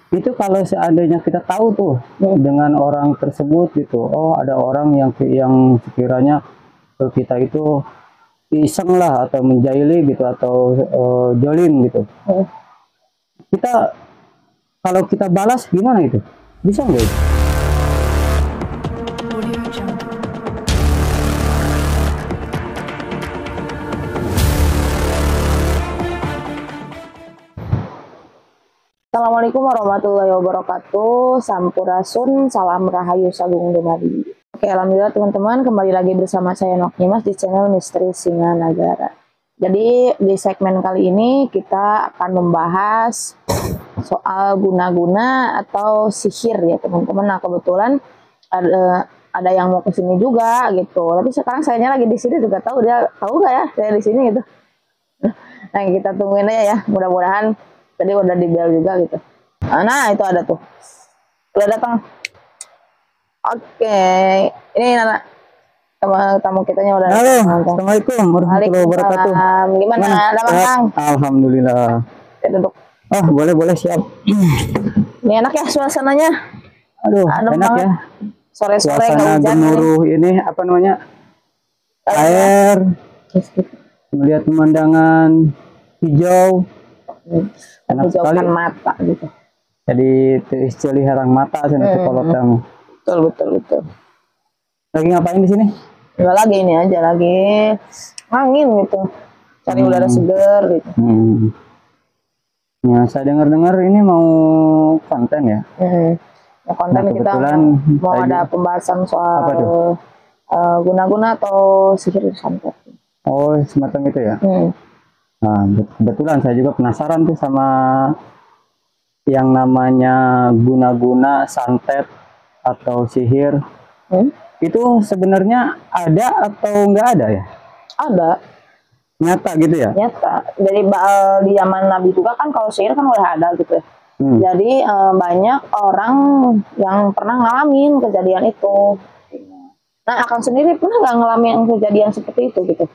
Itu kalau seandainya kita tahu tuh dengan orang tersebut gitu, oh ada orang yang sekiranya kita itu iseng lah atau menjaili gitu atau jolim gitu. Kita kalau kita balas gimana itu? Bisa nggak itu? Assalamualaikum warahmatullahi wabarakatuh. Sampurasun, salam rahayu sagung dumadi. Oke, alhamdulillah teman-teman, kembali lagi bersama saya Nok Nyimas di channel Misteri Singanagara. Jadi di segmen kali ini kita akan membahas soal guna-guna atau sihir ya teman-teman. Nah kebetulan ada yang mau kesini juga gitu. Tapi sekarang sayanya lagi di sini juga tahu nggak ya saya di sini gitu. Nah kita tungguin aja ya, mudah-mudahan. Tadi udah di bel juga gitu. Nah itu ada tuh. Udah datang. Oke. Ini Nana. Tamu kitanya udah Halo, datang. Assalamualaikum warahmatullahi wabarakatuh. Gimana? Ada Bang? Alhamdulillah. Ya, duduk. Oh, boleh siap. Ini enak ya suasananya. Aduh, Adem enak banget. ya. Sore-sore nggak Suasana hujan. gemuruh ini apa namanya? Air. Melihat pemandangan hijau. Enak sekali. Mata gitu. Jadi istilah harang mata sana kalau kamu. Betul. Lagi ngapain di sini? Enggak lagi ini aja lagi angin gitu. Cari udara segar gitu. Ya, saya dengar-dengar ini mau konten ya. Nah, konten kita mau ada pembahasan soal guna-guna atau sihir santet. Oh, semacam itu ya. Nah, kebetulan saya juga penasaran tuh sama yang namanya guna-guna, santet atau sihir. Itu sebenarnya ada atau enggak ada ya? Ada. Nyata gitu ya? Nyata. Jadi di zaman Nabi juga kan kalau sihir kan udah ada gitu ya. Jadi banyak orang yang pernah ngalamin kejadian itu. Nah, Akang sendiri pernah nggak ngalamin kejadian seperti itu gitu?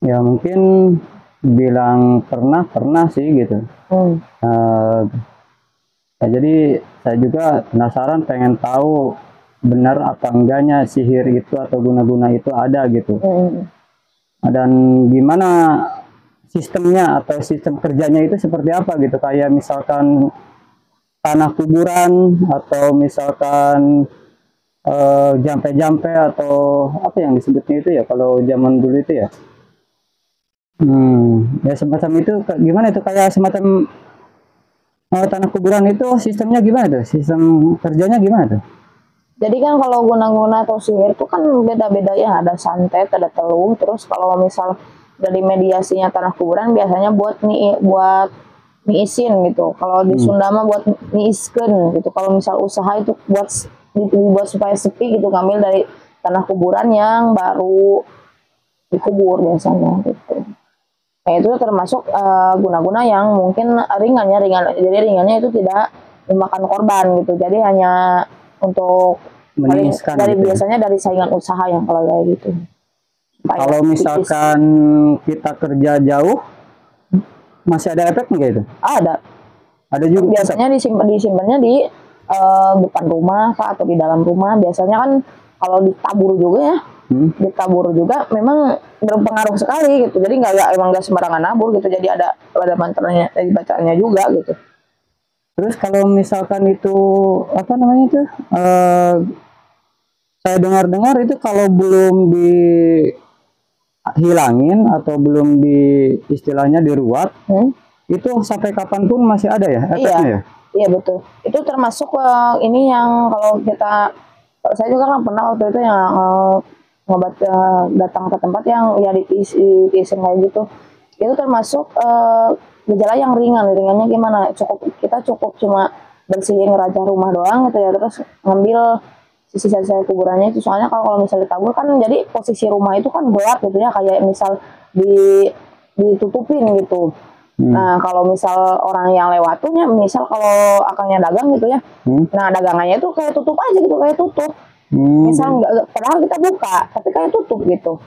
Ya mungkin bilang pernah sih gitu. Jadi saya juga penasaran, pengen tahu benar apa enggaknya sihir itu atau guna-guna itu ada gitu. Dan gimana sistemnya atau sistem kerjanya itu seperti apa gitu, kayak misalkan tanah kuburan atau misalkan jampe-jampe atau apa yang disebutnya itu ya kalau zaman dulu itu ya. Ya semacam itu. Gimana itu, kayak semacam tanah kuburan itu sistemnya gimana tuh? Sistem kerjanya gimana tuh? Jadi kan kalau guna-guna atau sihir itu kan beda-beda ya, ada santet, ada teluh. Terus kalau misal dari mediasinya tanah kuburan biasanya buat niisin gitu. Kalau di Sunda mah buat niiskeun gitu. Kalau misal usaha itu dibuat supaya sepi gitu, ngambil dari tanah kuburan yang baru dikubur biasanya gitu. Nah itu termasuk guna-guna yang mungkin ringan. Jadi ringannya itu tidak memakan korban gitu. Jadi hanya untuk dari gitu. Biasanya dari saingan usaha yang kalau kayak gitu. Kalau misalkan kita kerja jauh, masih ada efek nggak itu? Ada juga. Biasanya disimpannya di depan rumah atau di dalam rumah. Biasanya kan kalau ditabur juga ya, ditabur juga memang berpengaruh sekali gitu. Jadi emang nggak sembarangan nabur gitu. Jadi ada mantranya, bacaannya juga gitu. Terus kalau misalkan itu apa namanya itu, saya dengar-dengar itu kalau belum dihilangin atau belum istilahnya diruat, itu sampai kapanpun masih ada ya efeknya ya? Iya betul. Itu termasuk ini yang kalau saya juga kan pernah waktu itu yang ngobat datang ke tempat yang ya ditiisin kayak gitu. Itu termasuk gejala yang ringannya gimana? Kita cukup cuma bersihin raja rumah doang gitu ya, terus ngambil sisa-sisa kuburannya itu. Soalnya kalau misalnya ditabur kan jadi posisi rumah itu kan gelap gitu ya, kayak misal ditutupin gitu. Nah kalau misal orang yang lewat tuh, misal kalau akangnya dagang gitu ya, nah dagangannya itu kayak tutup aja gitu, kayak tutup. Misal padahal kita buka tapi kayak tutup gitu.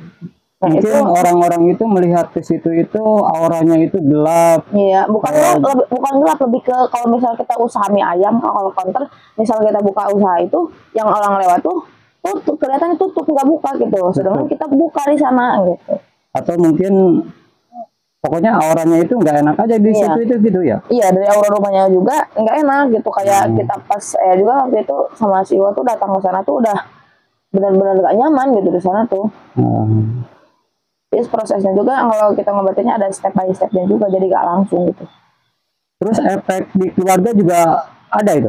Nah, mungkin orang-orang itu melihat ke situ itu auranya itu gelap. Iya, bukan gelap, lebih ke kalau misal kita usaha mie ayam, kalau counter misal kita buka usaha itu, yang orang lewat tuh tutup, kelihatan tutup nggak buka gitu, sedangkan kita buka di sana gitu. Atau mungkin pokoknya auranya itu nggak enak aja di situ itu gitu ya? Iya, dari aura rumahnya juga nggak enak gitu, kayak kita pas juga waktu itu sama si Iwa tuh datang ke sana tuh udah benar-benar nggak nyaman gitu di sana tuh. Terus prosesnya juga kalau kita ngobatinnya ada step by stepnya juga, jadi nggak langsung gitu. Terus efek di keluarga juga ada itu?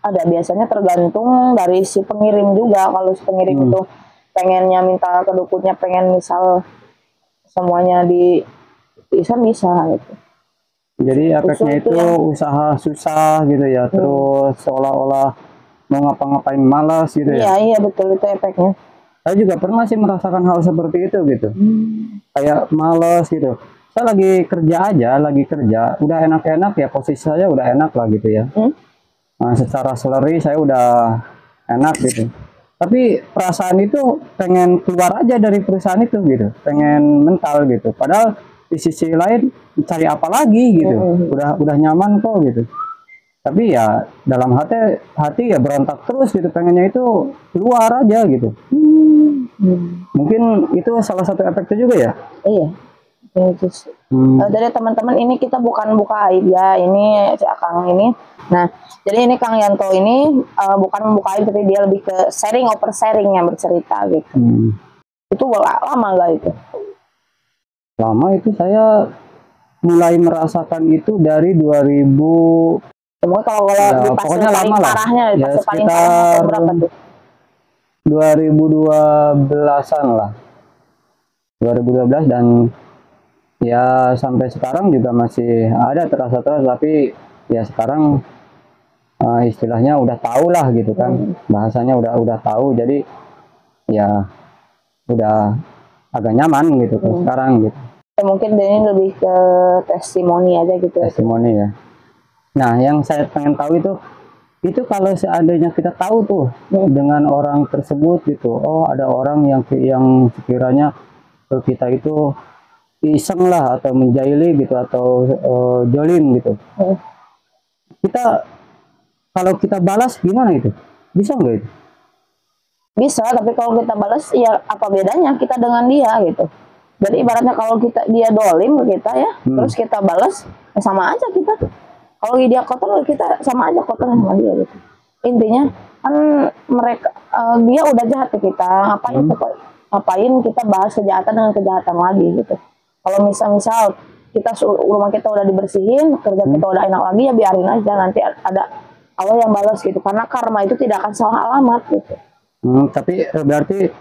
Ada, biasanya tergantung dari si pengirim juga. Kalau si pengirim itu pengennya minta ke dukunnya, pengen misal semuanya bisa gitu. Jadi efeknya itu usaha susah gitu ya, terus seolah-olah mau ngapa-ngapain malas gitu ya? Iya betul, itu efeknya. Saya juga pernah sih merasakan hal seperti itu gitu, kayak males gitu. Saya lagi kerja, udah enak-enak ya, posisi saya udah enak lah gitu ya. Nah, secara salary saya udah enak gitu. Tapi perasaan itu pengen keluar aja dari perusahaan itu gitu, pengen mental gitu. Padahal di sisi lain cari apa lagi gitu, udah nyaman kok gitu. Tapi ya dalam hati ya berontak terus gitu, pengennya itu keluar aja gitu. Mungkin itu salah satu efeknya juga ya. Iya. Dari teman-teman ini kita bukan buka aib ya, ini si Akang ini. Nah, jadi ini Kang Yanto ini bukan membuka aib, tapi dia lebih ke sharing, sharing yang bercerita gitu. Itu lama gak itu? Lama itu, saya mulai merasakan itu dari 2000. Semoga kalau ya, di fase paling parahnya, ya, paling parahnya berapa tuh? 2012-an lah. 2012 dan ya sampai sekarang juga masih ada terasa, tapi ya sekarang istilahnya udah tahu lah gitu kan, bahasanya udah tahu, jadi ya udah agak nyaman gitu sekarang gitu. Mungkin ini lebih ke testimoni aja gitu. Testimoni ya. Nah, yang saya pengen tahu itu kalau seandainya kita tahu tuh dengan orang tersebut gitu, oh ada orang yang sekiranya ke kita itu iseng lah atau menjaili gitu atau jolim gitu. Kita kalau kita balas gimana itu? Bisa nggak itu? Bisa, tapi kalau kita balas ya apa bedanya kita dengan dia gitu. Jadi ibaratnya kalau dia dolim ke kita ya, terus kita balas ya sama aja kita. Kalau dia kotor, kita sama aja kotor sama dia gitu. Intinya kan mereka dia udah jahat ke kita, ngapain kita bahas kejahatan dengan kejahatan lagi gitu. Kalau misal rumah kita udah dibersihin, kerja kita udah enak lagi, ya biarin aja, nanti ada Allah yang balas gitu. Karena karma itu tidak akan salah alamat gitu. Tapi berarti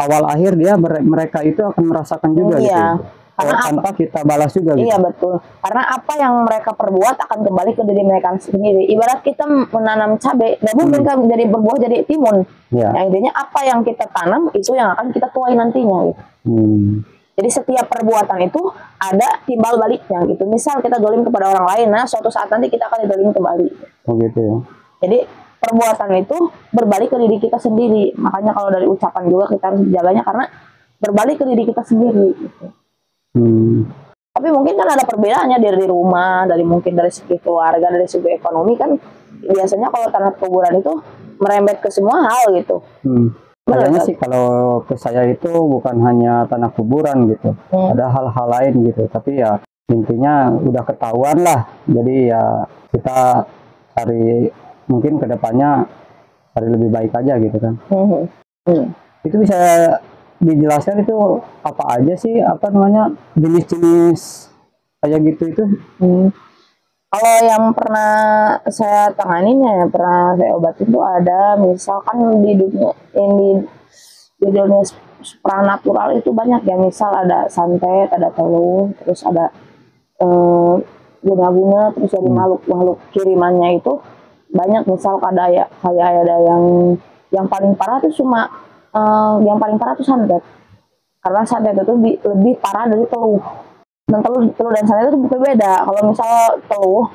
awal akhir mereka itu akan merasakan juga gitu. Karena tanpa kita balas juga gitu. Iya betul. Karena apa yang mereka perbuat akan kembali ke diri mereka sendiri. Ibarat kita menanam cabai, dan mungkin kan jadi berbuah jadi timun. Yang intinya apa yang kita tanam itu yang akan kita tuai nantinya gitu. Jadi setiap perbuatan itu ada timbal baliknya gitu. Misal kita dolim kepada orang lain, nah suatu saat nanti kita akan didolim kembali. Oh gitu ya. Jadi perbuatan itu berbalik ke diri kita sendiri. Makanya kalau dari ucapan juga kita harus menjaganya, karena berbalik ke diri kita sendiri gitu. Tapi mungkin kan ada perbedaannya dari rumah, mungkin dari segi keluarga, dari segi ekonomi kan biasanya kalau tanah kuburan itu merembet ke semua hal gitu. Kayaknya sih kalau ke saya itu bukan hanya tanah kuburan gitu, ada hal-hal lain gitu. Tapi ya intinya udah ketahuan lah. Jadi ya kita cari mungkin kedepannya cari lebih baik aja gitu kan. Itu bisa dijelaskan itu apa aja sih, apa namanya, jenis-jenis kayak gitu itu? Kalau yang pernah saya tanganin ya, pernah saya obatin itu ada, misalkan di dunia supranatural itu banyak ya, misal ada santet, ada teluh, terus ada guna-guna, terus dari makhluk-makhluk kirimannya itu banyak. Misal kayak ada yang paling parah itu cuma yang paling parah itu santet, karena santet itu lebih parah dari teluh. Dan teluh dan santet itu berbeda. Kalau misal teluh,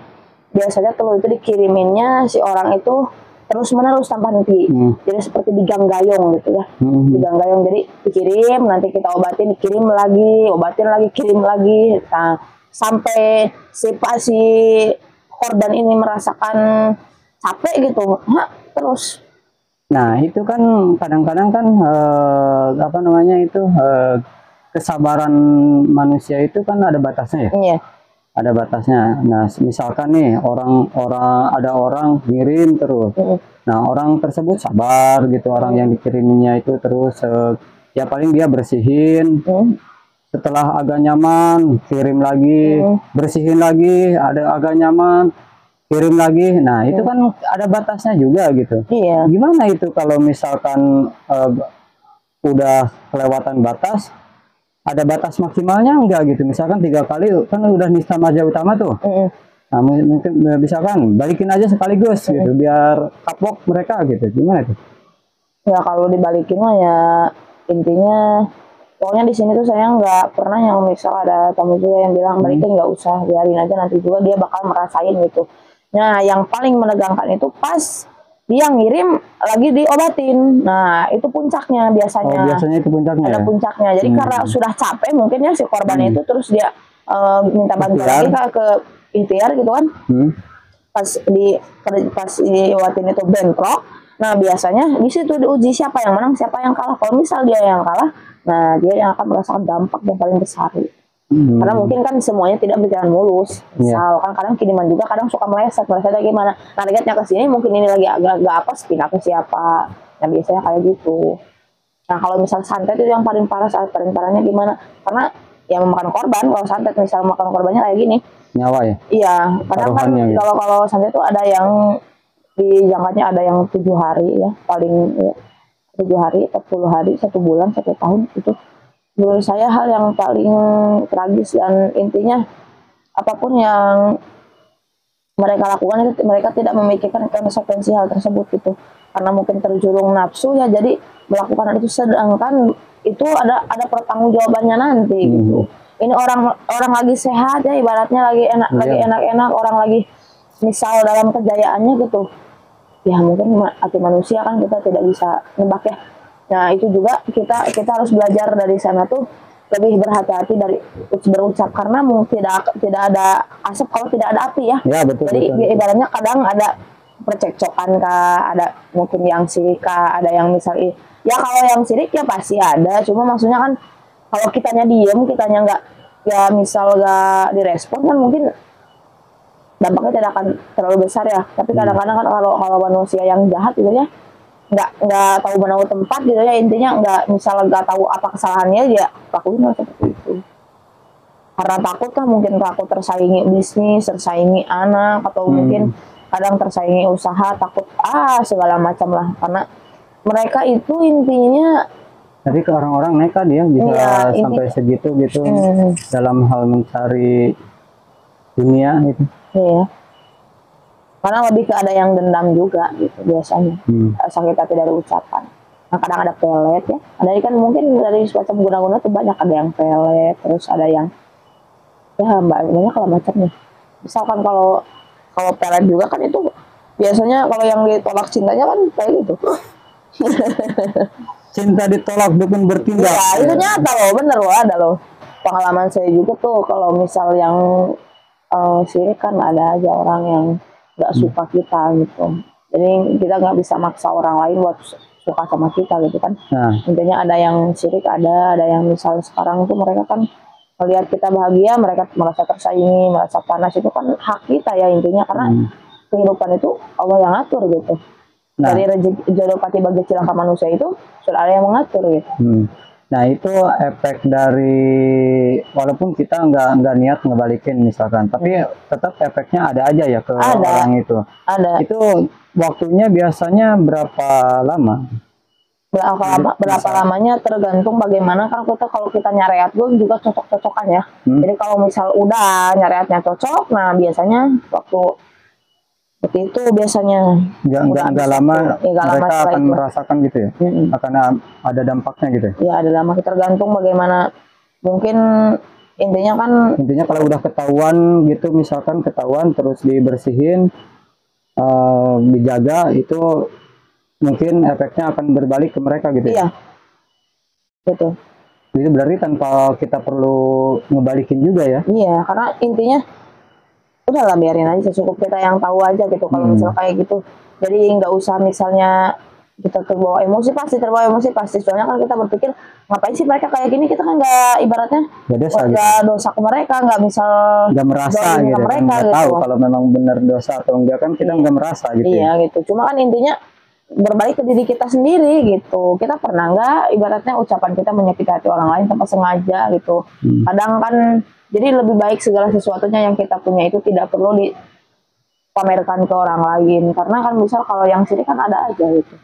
biasanya teluh itu dikiriminnya si orang itu terus menerus tanpa henti. Jadi seperti digang-gayong gitu ya, digang-gayong. Jadi dikirim, nanti kita obatin, dikirim lagi, obatin lagi, kirim lagi. Nah, sampai si korban ini merasakan capek gitu, terus. Nah itu kan kadang-kadang kan apa namanya itu kesabaran manusia itu kan ada batasnya ya. Iya. Ada batasnya. Nah, misalkan nih ada orang ngirim terus. Nah, orang tersebut sabar gitu, orang yang dikiriminya itu terus ya paling dia bersihin. Setelah agak nyaman, kirim lagi, bersihin lagi, ada agak nyaman, kirim lagi. Nah, itu kan ada batasnya juga gitu. Iya. Gimana itu kalau misalkan udah kelewatan batas? Ada batas maksimalnya enggak gitu, misalkan 3 kali kan udah nista marga utama tuh. Nah, mungkin misalkan balikin aja sekaligus gitu biar kapok mereka gitu, gimana tuh? Ya kalau dibalikin mah ya intinya pokoknya di sini tuh saya nggak pernah yang misal ada tamu juga yang bilang balikin, nggak usah, biarin aja, nanti juga dia bakal merasain gitu. Nah yang paling menegangkan itu pas dia ngirim lagi diobatin. Nah itu puncaknya biasanya. Oh, biasanya itu puncaknya. Ada puncaknya. Jadi karena sudah capek mungkin ya si korban itu, terus dia minta bantuan lagi ke ikhtiar gitu kan. Pas diobatin itu bentrok. Nah biasanya di situ diuji siapa yang menang, siapa yang kalah. Kalau misal dia yang kalah, nah dia yang akan merasakan dampak yang paling besar. Karena mungkin kan semuanya tidak berjalan mulus. Misal kan kadang kiriman juga kadang suka meleset gimana. Targetnya ke sini, mungkin ini lagi agak apa, pindah ke siapa. Nah biasanya kayak gitu. Nah kalau misal santet itu yang paling parah, saat paling parahnya gimana? Karena yang memakan korban, kalau santet misal makan korbannya kayak gini. Nyawa ya? Iya. Kadang kan gitu. Kalau santet itu ada yang dijangkanya ada yang 7 hari ya, paling ya, 7 hari, 40 hari, 1 bulan, 1 tahun itu. Menurut saya hal yang paling tragis, dan intinya apapun yang mereka lakukan itu mereka tidak memikirkan konsekuensi hal tersebut gitu, karena mungkin terjurung nafsu ya jadi melakukan hal itu, sedangkan itu ada pertanggungjawabannya nanti gitu. Ini orang lagi sehat ya, ibaratnya lagi enak-enak, orang lagi misal dalam kejayaannya gitu ya, mungkin hati manusia kan kita tidak bisa nebak ya. Nah itu juga kita harus belajar dari sana tuh lebih berhati-hati dari berucap, karena mungkin tidak ada asap kalau tidak ada api ya. Betul, jadi betul. Ibaratnya kadang ada percekcokan kah, ada mungkin yang sirik kah, ada yang misal ya kalau yang sirik ya pasti ada, cuma maksudnya kan kalau kitanya diem, kitanya nggak ya misal nggak direspon kan mungkin dampaknya tidak akan terlalu besar ya. Tapi kadang-kadang kan kalau manusia yang jahat gitu ya nggak tahu menahu tempat gitu ya, intinya nggak tahu apa kesalahannya, dia lakuin seperti itu karena takut kan, mungkin takut tersaingi bisnis, tersaingi anak, atau mungkin kadang tersaingi usaha, takut segala macam lah, karena mereka itu intinya tapi ke orang-orang nekat dia bisa sampai segitu gitu dalam hal mencari dunia gitu. Iya. Karena lebih ke ada yang dendam juga gitu biasanya, sakit hati dari ucapan. Nah kadang ada pelet ya, ada kan mungkin dari semacam guna-guna tuh banyak, ada yang pelet, terus ada yang ya banyak lah macamnya. Misalkan kalau pelet juga kan itu biasanya kalau yang ditolak cintanya kan kayak gitu. Cinta ditolak dukun bertindak. Ya itu nyata loh, bener loh, ada loh. Pengalaman saya juga tuh kalau misal yang sirik kan ada aja orang yang nggak suka kita gitu, jadi kita nggak bisa maksa orang lain buat suka sama kita gitu kan. Intinya ada yang sirik, ada yang misal sekarang tuh mereka kan melihat kita bahagia, mereka merasa tersaingi, merasa panas, itu kan hak kita ya intinya, karena kehidupan itu Allah yang ngatur gitu. Dari rezeki jodoh pati bagi cilaka manusia itu sudah ada yang mengatur gitu. Nah itu efek dari, walaupun kita nggak niat ngebalikin misalkan, tapi tetap efeknya ada aja ya ke orang itu. Ada. Itu waktunya biasanya berapa lama? Berapa lamanya tergantung bagaimana kan kita, kalau kita nyareat juga cocok-cocokan ya. Jadi kalau misal udah nyareatnya cocok, nah biasanya waktu seperti itu biasanya. Nggak lama mereka akan merasakan gitu ya, akan ada dampaknya gitu ya. Ada dampaknya, tergantung bagaimana, mungkin intinya kalau udah ketahuan gitu, misalkan ketahuan terus dibersihin, dijaga itu mungkin efeknya akan berbalik ke mereka gitu Iya, ya. betul. Itu berarti tanpa kita perlu ngebalikin juga ya. Iya, karena intinya udahlah biarin aja, cukup kita yang tahu aja gitu kalau misal kayak gitu. Jadi nggak usah misalnya kita terbawa emosi, pasti soalnya kan kita berpikir ngapain sih mereka kayak gini, kita kan nggak ibaratnya nggak dosa ke mereka, nggak misal nggak merasa gitu ke mereka, kan, nggak gitu. tahu kalau memang benar dosa atau enggak kan kita nggak merasa gitu. Iya gitu, cuma kan intinya berbalik ke diri kita sendiri gitu. Kita pernah nggak ibaratnya ucapan kita menyakiti hati orang lain tanpa sengaja gitu. Kadang kan jadi lebih baik segala sesuatunya yang kita punya itu tidak perlu dipamerkan ke orang lain, karena kan misal kalau yang sini kan ada aja gitu.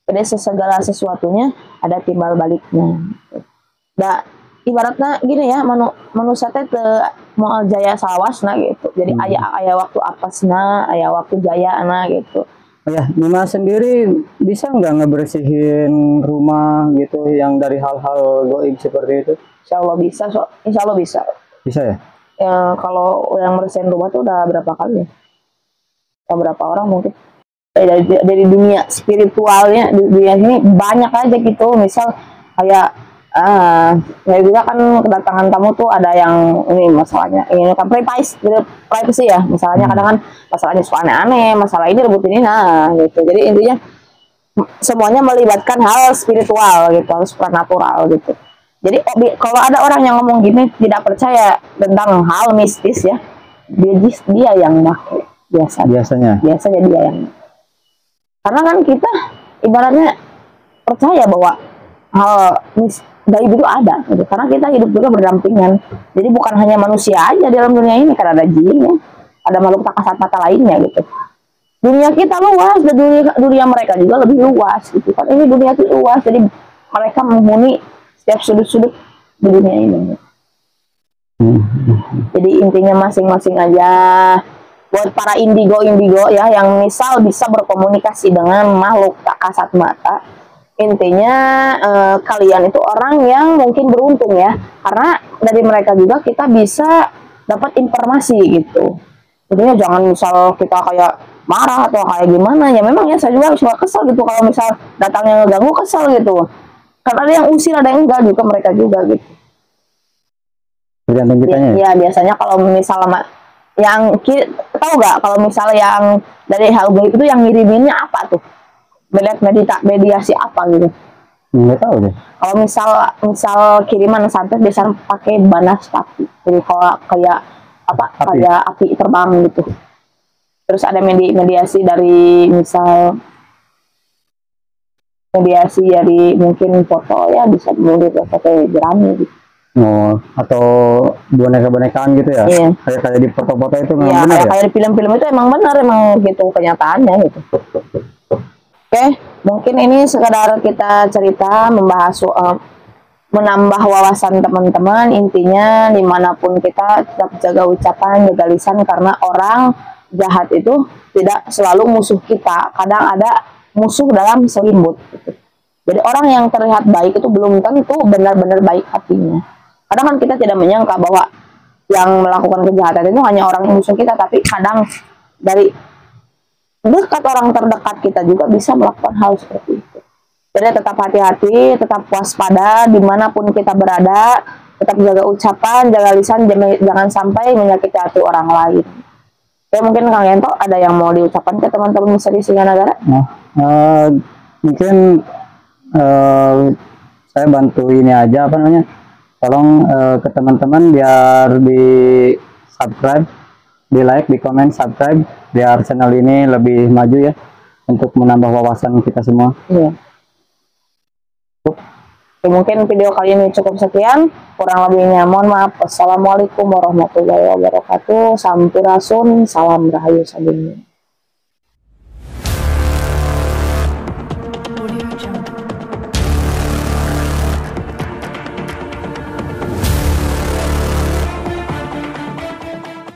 Jadi segala sesuatunya ada timbal baliknya. Nah, ibaratnya gini ya, manusia teh mau jaya salawasna gitu. Jadi ayah waktu apesna, ayah waktu jayana gitu. Ya, Nimas sendiri bisa nggak ngebersihin rumah gitu yang dari hal-hal goib seperti itu? Insya Allah bisa, insya Allah bisa. Bisa ya? Ya kalau yang bersihin rumah tuh udah berapa kali ya? Udah berapa orang mungkin? Dari dunia spiritualnya, di dunia ini banyak aja gitu. Misal kayak ya juga kan kedatangan tamu tuh ada yang ini masalahnya ini kan privacy ya, misalnya kadang kan masalahnya suka aneh-aneh, masalah ini rebutin ini, nah gitu. Jadi intinya semuanya melibatkan hal spiritual gitu, hal supernatural gitu. Jadi kalau ada orang yang ngomong gini tidak percaya tentang hal mistis ya, dia yang pakai biasanya dia yang, karena kan kita ibaratnya percaya bahwa hal gaib itu ada gitu. Karena kita hidup juga berdampingan, jadi bukan hanya manusia aja dalam dunia ini, karena ada jin ya, ada makhluk tak kasat mata lainnya gitu. Dunia kita luas dan dunia mereka juga lebih luas gitu kan. Ini dunia itu luas, jadi mereka menghuni setiap sudut-sudut di dunia ini. Jadi intinya masing-masing aja. Buat para indigo ya yang misal bisa berkomunikasi dengan makhluk tak kasat mata, intinya kalian itu orang yang mungkin beruntung ya, karena dari mereka juga kita bisa dapat informasi gitu. Intinya jangan misal kita kayak marah atau kayak gimana ya, memang ya saya juga suka kesel gitu kalau misal datangnya ngeganggu, kesel gitu, karena ada yang usir ada yang enggak juga, mereka juga gitu. Tergantung kitanya ya biasanya kalau misalnya yang tahu nggak kalau misalnya yang dari hal gaib itu yang ngiriminnya apa tuh, melihat mediasi apa gitu? Nggak tahu deh. Kalau misal kiriman santet biasanya pakai banas api, jadi kalau kayak apa kayak api terbang gitu. Terus ada mediasi dari misal mediasi dari mungkin foto ya, bisa mulai pakai jerami gitu. Oh, atau boneka-bonekaan gitu ya? Iya. Kayak di foto-foto itu memang iya, benar ya? Kayak di film-film itu emang benar, emang gitu kenyataannya gitu. Oke, mungkin ini sekedar kita cerita membahas menambah wawasan teman-teman. Intinya dimanapun kita tetap jaga ucapan, jaga lisan, karena orang jahat itu tidak selalu musuh kita. Kadang ada musuh dalam selimut gitu. Jadi orang yang terlihat baik itu belum tentu benar-benar baik hatinya. Kadang kan kita tidak menyangka bahwa yang melakukan kejahatan itu hanya orang yang musuh kita, tapi kadang dari dekat orang terdekat kita juga bisa melakukan hal seperti itu. Jadi tetap hati-hati, tetap waspada dimanapun kita berada, tetap jaga ucapan, jaga lisan, jangan sampai menyakiti hati orang lain. Oke, mungkin Kang Yanto ada yang mau diucapkan ke teman-teman Misteri Singanagara? Mungkin saya bantu ini aja, apa namanya, tolong ke teman-teman biar di subscribe, di like, di komen, subscribe, biar channel ini lebih maju ya, untuk menambah wawasan kita semua. Iya. Oke, mungkin video kali ini cukup sekian, kurang lebihnya mohon maaf. Wassalamualaikum warahmatullahi wabarakatuh. Sampurasun, salam rahayu sabunya.